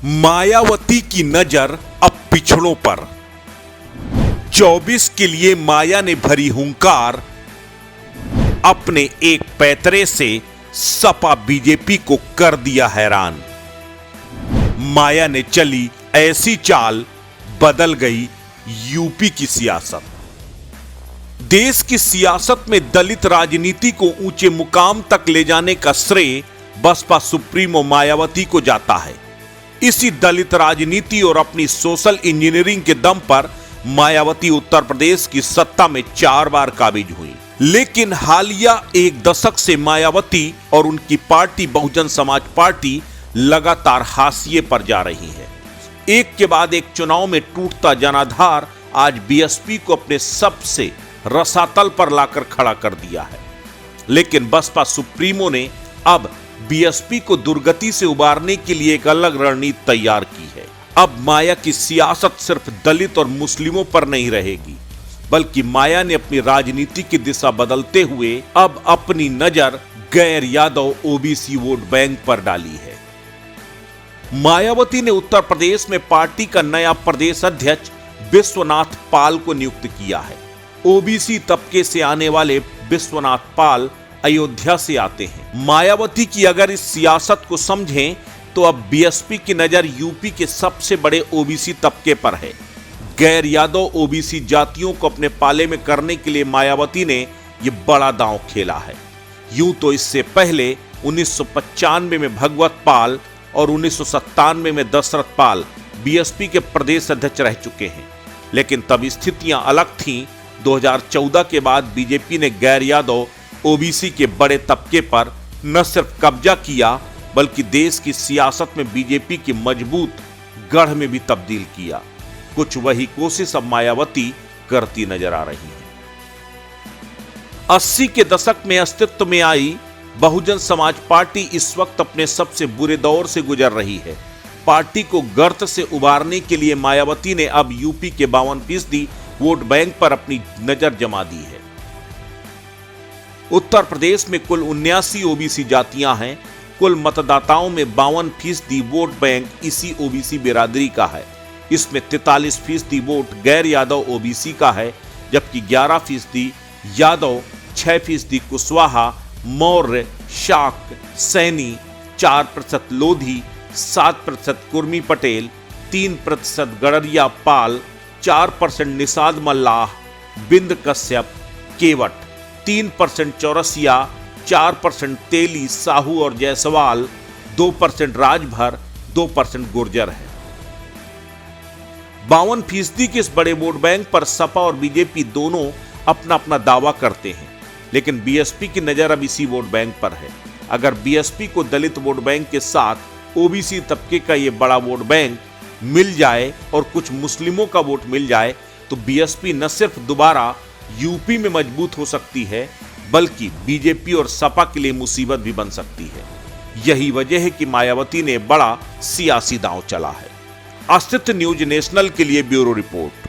मायावती की नजर अब पिछड़ों पर। 24 के लिए माया ने भरी हुंकार, अपने एक पैतरे से सपा बीजेपी को कर दिया हैरान। माया ने चली ऐसी चाल, बदल गई यूपी की सियासत। देश की सियासत में दलित राजनीति को ऊंचे मुकाम तक ले जाने का श्रेय बसपा सुप्रीमो मायावती को जाता है। इसी दलित राजनीति और अपनी सोशल इंजीनियरिंग के दम पर मायावती उत्तर प्रदेश की सत्ता में 4 बार काबिज हुई। लेकिन हालिया 1 दशक से मायावती और उनकी पार्टी बहुजन समाज पार्टी लगातार हाशिए पर जा रही है। एक के बाद एक चुनाव में टूटता जनाधार आज बीएसपी को अपने सबसे रसातल पर लाकर खड़ा कर दिया है। लेकिन बसपा सुप्रीमो ने अब बीएसपी को दुर्गति से उबारने के लिए एक अलग रणनीति तैयार की है। अब माया की सियासत सिर्फ दलित और मुस्लिमों पर नहीं रहेगी, बल्कि माया ने अपनी राजनीति की दिशा बदलते हुए अब अपनी नजर गैर यादव ओबीसी वोट बैंक पर डाली है। मायावती ने उत्तर प्रदेश में पार्टी का नया प्रदेश अध्यक्ष विश्वनाथ पाल को नियुक्त किया है। ओबीसी तबके से आने वाले विश्वनाथ पाल अयोध्या से आते हैं। मायावती की अगर इस सियासत को समझें तो अब बीएसपी की नजर यूपी के सबसे बड़े ओबीसी तबके पर है। गैर यादव ओबीसी जातियों को अपने पाले में करने के लिए मायावती ने यह बड़ा दांव खेला है। यूं तो इससे पहले 1995 में भगवत पाल और 1997 में दशरथ पाल बीएसपी के प्रदेश अध्यक्ष रह चुके हैं। लेकिन तब स्थितियां अलग थीं। 2014 के बाद बीजेपी ने गैर यादव ओबीसी के बड़े तबके पर न सिर्फ कब्जा किया, बल्कि देश की सियासत में बीजेपी की मजबूत गढ़ में भी तब्दील किया। कुछ वही कोशिश अब मायावती करती नजर आ रही है। 80 के दशक में अस्तित्व में आई बहुजन समाज पार्टी इस वक्त अपने सबसे बुरे दौर से गुजर रही है। पार्टी को गर्त से उबारने के लिए मायावती ने अब यूपी के 52% वोट बैंक पर अपनी नजर जमा दी है। उत्तर प्रदेश में कुल 79 ओबीसी जातियां हैं। कुल मतदाताओं में 52% वोट बैंक इसी ओबीसी बिरादरी का है। इसमें 43% वोट गैर यादव ओबीसी का है, जबकि 11% यादव, 6% कुशवाहा, मौर्य, शाक, सैनी, 4% लोधी, 7% कुर्मी पटेल, 3% गड़रिया पाल, 4% निषाद मल्लाह, बिंद कश्यप, केवट, 3% चौरसिया, 4% तेली, साहू और जायसवाल, 2% राजभर, 2% गुर्जर है। 52% के इस बड़े वोट बैंक पर सपा और बीजेपी दोनों अपना अपना दावा करते हैं। लेकिन बीएसपी की नजर अब इसी वोट बैंक पर है। अगर बीएसपी को दलित वोट बैंक के साथ ओबीसी तबके का ये बड़ा वोट बैंक मिल जाए और कुछ मुस्लिमों का वोट मिल जाए, तो बीएसपी न सिर्फ दोबारा यूपी में मजबूत हो सकती है, बल्कि बीजेपी और सपा के लिए मुसीबत भी बन सकती है। यही वजह है कि मायावती ने बड़ा सियासी दांव चला है। अस्तित्व न्यूज नेशनल के लिए ब्यूरो रिपोर्ट।